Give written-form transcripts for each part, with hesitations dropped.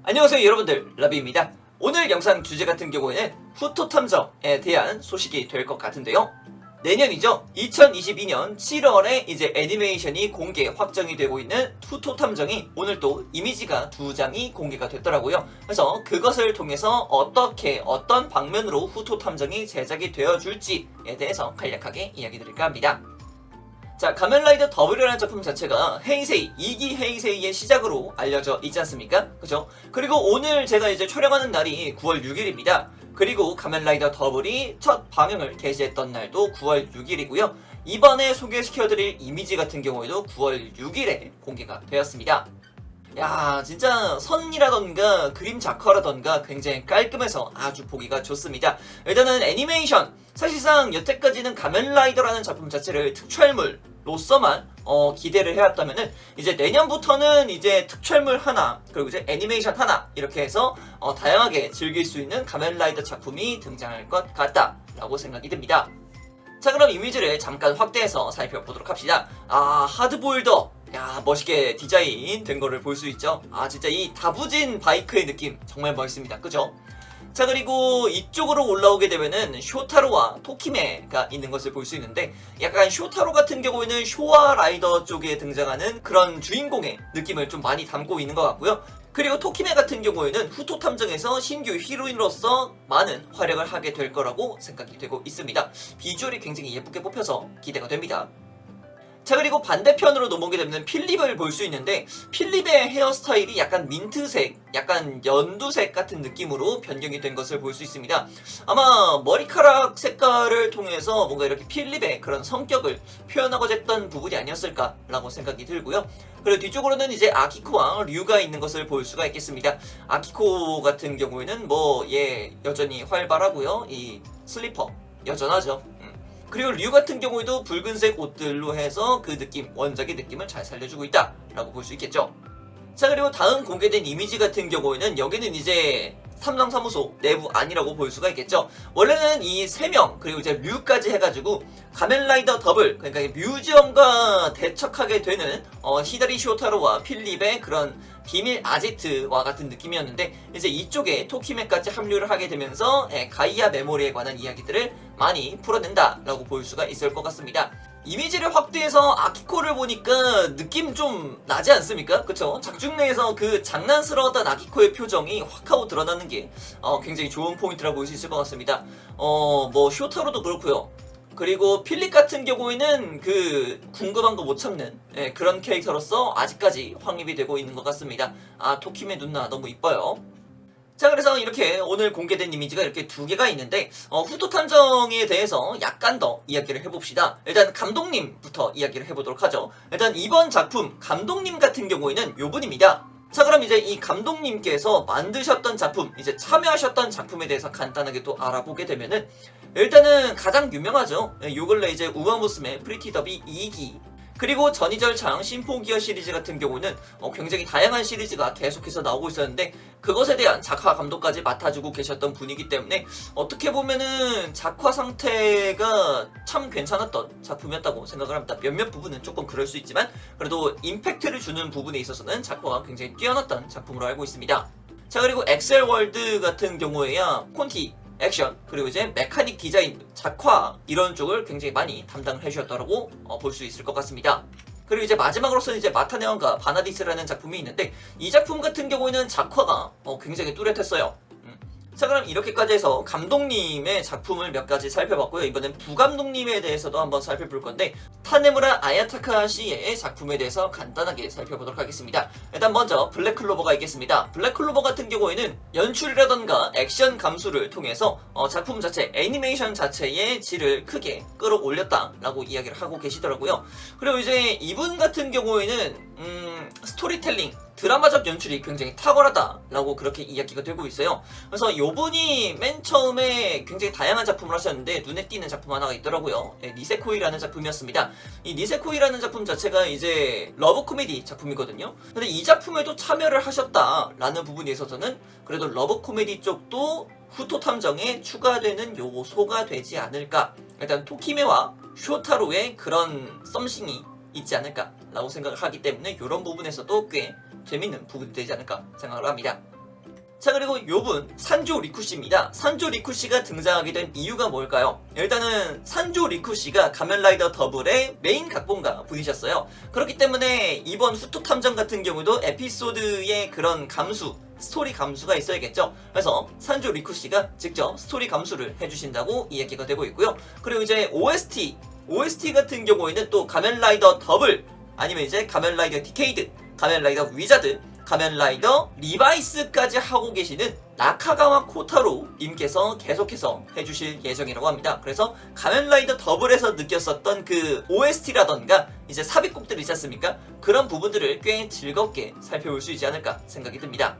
안녕하세요 여러분들, 라비입니다. 오늘 영상 주제 같은 경우에는 후토 탐정에 대한 소식이 될 것 같은데요. 내년이죠. 2022년 7월에 이제 애니메이션이 공개 확정이 되고 있는 후토 탐정이 오늘 또 이미지가 2장이 공개가 됐더라고요. 그래서 그것을 통해서 어떤 방면으로 후토 탐정이 제작이 되어줄지에 대해서 간략하게 이야기 드릴까 합니다. 자, 가면라이더 W라는 작품 자체가 헤이세이, 2기 헤이세이의 시작으로 알려져 있지 않습니까? 그죠? 그리고 오늘 제가 이제 촬영하는 날이 9월 6일입니다. 그리고 가면라이더 더블이 첫 방영을 개시했던 날도 9월 6일이고요. 이번에 소개시켜드릴 이미지 같은 경우에도 9월 6일에 공개가 되었습니다. 야, 진짜 선이라던가 그림 작화라던가 굉장히 깔끔해서 아주 보기가 좋습니다. 일단은 애니메이션, 사실상 여태까지는 가면라이더라는 작품 자체를 특촬물로서만 기대를 해왔다면은 이제 내년부터는 이제 특촬물 하나 그리고 이제 애니메이션 하나 이렇게 해서 다양하게 즐길 수 있는 가면라이더 작품이 등장할 것 같다라고 생각이 듭니다. 자, 그럼 이미지를 잠깐 확대해서 살펴보도록 합시다. 하드보일더, 야, 멋있게 디자인 된 거를 볼 수 있죠. 진짜 이 다부진 바이크의 느낌 정말 멋있습니다. 그죠? 자, 그리고 이쪽으로 올라오게 되면은 쇼타로와 토키메가 있는 것을 볼 수 있는데, 약간 쇼타로 같은 경우에는 쇼와 라이더 쪽에 등장하는 그런 주인공의 느낌을 좀 많이 담고 있는 것 같고요. 그리고 토키메 같은 경우에는 후토 탐정에서 신규 히로인으로서 많은 활약을 하게 될 거라고 생각이 되고 있습니다. 비주얼이 굉장히 예쁘게 뽑혀서 기대가 됩니다. 자, 그리고 반대편으로 넘어오게 되면 필립을 볼 수 있는데, 필립의 헤어스타일이 약간 민트색, 약간 연두색 같은 느낌으로 변경이 된 것을 볼 수 있습니다. 아마 머리카락 색깔을 통해서 뭔가 이렇게 필립의 그런 성격을 표현하고자 했던 부분이 아니었을까라고 생각이 들고요. 그리고 뒤쪽으로는 이제 아키코와 류가 있는 것을 볼 수가 있겠습니다. 아키코 같은 경우에는 여전히 활발하고요. 이 슬리퍼 여전하죠. 그리고 류 같은 경우에도 붉은색 옷들로 해서 그 느낌, 원작의 느낌을 잘 살려주고 있다 라고 볼 수 있겠죠. 자, 그리고 다음 공개된 이미지 같은 경우에는 여기는 이제 삼성사무소 내부 안이라고 볼 수가 있겠죠. 원래는 이 3명 그리고 이제 류까지 해가지고 가면라이더 더블, 그러니까 뮤지엄과 대척하게 되는 히다리 쇼타로와 필립의 그런 비밀 아지트와 같은 느낌이었는데, 이제 이쪽에 토키메까지 합류를 하게 되면서 가이아 메모리에 관한 이야기들을 많이 풀어낸다라고 볼 수가 있을 것 같습니다. 이미지를 확대해서 아키코를 보니까 느낌 좀 나지 않습니까? 그쵸? 작중 내에서 그 장난스러웠던 아키코의 표정이 확 하고 드러나는 게 굉장히 좋은 포인트라고 볼 수 있을 것 같습니다. 쇼타로도 그렇고요. 그리고 필립 같은 경우에는 그 궁금한 거 못 참는 그런 캐릭터로서 아직까지 확립이 되고 있는 것 같습니다. 토키메 누나 너무 이뻐요. 자, 그래서 이렇게 오늘 공개된 이미지가 이렇게 2개가 있는데, 후토 탐정에 대해서 약간 더 이야기를 해봅시다. 일단 감독님부터 이야기를 해보도록 하죠. 일단 이번 작품 감독님 같은 경우에는 요분입니다. 자, 그럼 이제 이 감독님께서 만드셨던 작품, 이제 참여하셨던 작품에 대해서 간단하게 또 알아보게 되면은, 일단은 가장 유명하죠. 요 근래 이제 우마무스메 프리티 더비 2기, 그리고 전이절창 심포기어 시리즈 같은 경우는 굉장히 다양한 시리즈가 계속해서 나오고 있었는데, 그것에 대한 작화 감독까지 맡아주고 계셨던 분이기 때문에 어떻게 보면은 작화 상태가 참 괜찮았던 작품이었다고 생각을 합니다. 몇몇 부분은 조금 그럴 수 있지만 그래도 임팩트를 주는 부분에 있어서는 작화가 굉장히 뛰어났던 작품으로 알고 있습니다. 자, 그리고 엑셀월드 같은 경우에야 콘티 액션, 그리고 이제 메카닉 디자인, 작화 이런 쪽을 굉장히 많이 담당을 해주셨다고 볼 수 있을 것 같습니다. 그리고 이제 마지막으로서는 이제 마타네온과 바나디스라는 작품이 있는데, 이 작품 같은 경우에는 작화가 굉장히 뚜렷했어요. 자, 그럼 이렇게까지 해서 감독님의 작품을 몇 가지 살펴봤고요. 이번엔 부감독님에 대해서도 한번 살펴볼 건데, 타네무라 아야타카시의 작품에 대해서 간단하게 살펴보도록 하겠습니다. 일단 먼저 블랙클로버가 있겠습니다. 블랙클로버 같은 경우에는 연출이라던가 액션 감수를 통해서 작품 자체, 애니메이션 자체의 질을 크게 끌어올렸다라고 이야기를 하고 계시더라고요. 그리고 이제 이분 같은 경우에는 스토리텔링, 드라마적 연출이 굉장히 탁월하다라고 그렇게 이야기가 되고 있어요. 그래서 이분이 맨 처음에 굉장히 다양한 작품을 하셨는데 눈에 띄는 작품 하나가 있더라고요. 니세코이라는 작품이었습니다. 이 니세코이라는 작품 자체가 이제 러브 코미디 작품이거든요. 근데 이 작품에도 참여를 하셨다라는 부분에 있어서는 그래도 러브 코미디 쪽도 후토 탐정에 추가되는 요소가 되지 않을까. 일단 토키메와 쇼타로의 그런 썸씽이 있지 않을까라고 생각을 하기 때문에 이런 부분에서도 꽤 재밌는 부분이 되지 않을까 생각을 합니다. 자, 그리고 요분 산조 리쿠씨입니다. 산조 리쿠씨가 등장하게 된 이유가 뭘까요? 일단은 산조 리쿠씨가 가면라이더 더블의 메인 각본가 분이셨어요. 그렇기 때문에 이번 후토 탐정 같은 경우도 에피소드의 그런 감수, 스토리 감수가 있어야겠죠. 그래서 산조 리쿠씨가 직접 스토리 감수를 해주신다고 이야기가 되고 있고요. 그리고 이제 OST 같은 경우에는 또 가면라이더 더블, 아니면 이제 가면라이더 디케이드, 가면라이더 위자드, 가면라이더 리바이스까지 하고 계시는 나카가와 코타로 님께서 계속해서 해주실 예정이라고 합니다. 그래서 가면라이더 더블에서 느꼈었던 그 OST라던가 이제 삽입곡들 있지 않습니까? 그런 부분들을 꽤 즐겁게 살펴볼 수 있지 않을까 생각이 듭니다.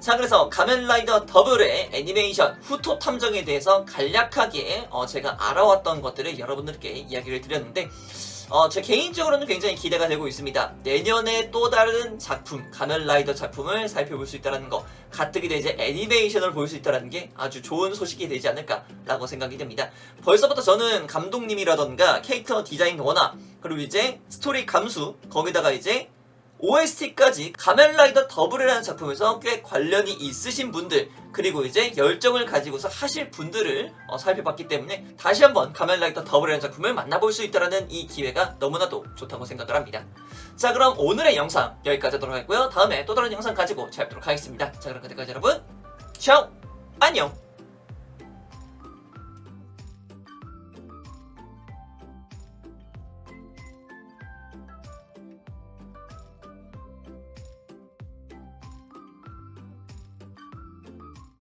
자, 그래서 가면라이더 더블의 애니메이션 후토 탐정에 대해서 간략하게 제가 알아왔던 것들을 여러분들께 이야기를 드렸는데 제 개인적으로는 굉장히 기대가 되고 있습니다. 내년에 또 다른 작품, 가면라이더 작품을 살펴볼 수 있다는 거, 가뜩이나 이제 애니메이션을 볼 수 있다는 게 아주 좋은 소식이 되지 않을까라고 생각이 됩니다. 벌써부터 저는 감독님이라던가 캐릭터 디자인 원화, 그리고 이제 스토리 감수, 거기다가 이제 OST까지 가면라이더 더블이라는 작품에서 꽤 관련이 있으신 분들, 그리고 이제 열정을 가지고서 하실 분들을 살펴봤기 때문에 다시 한번 가면라이더 더블이라는 작품을 만나볼 수 있다는 이 기회가 너무나도 좋다고 생각을 합니다. 자, 그럼 오늘의 영상 여기까지 하도록 하겠고요. 다음에 또 다른 영상 가지고 찾아뵙도록 하겠습니다. 자, 그럼 그때까지 여러분, 샤오! 안녕!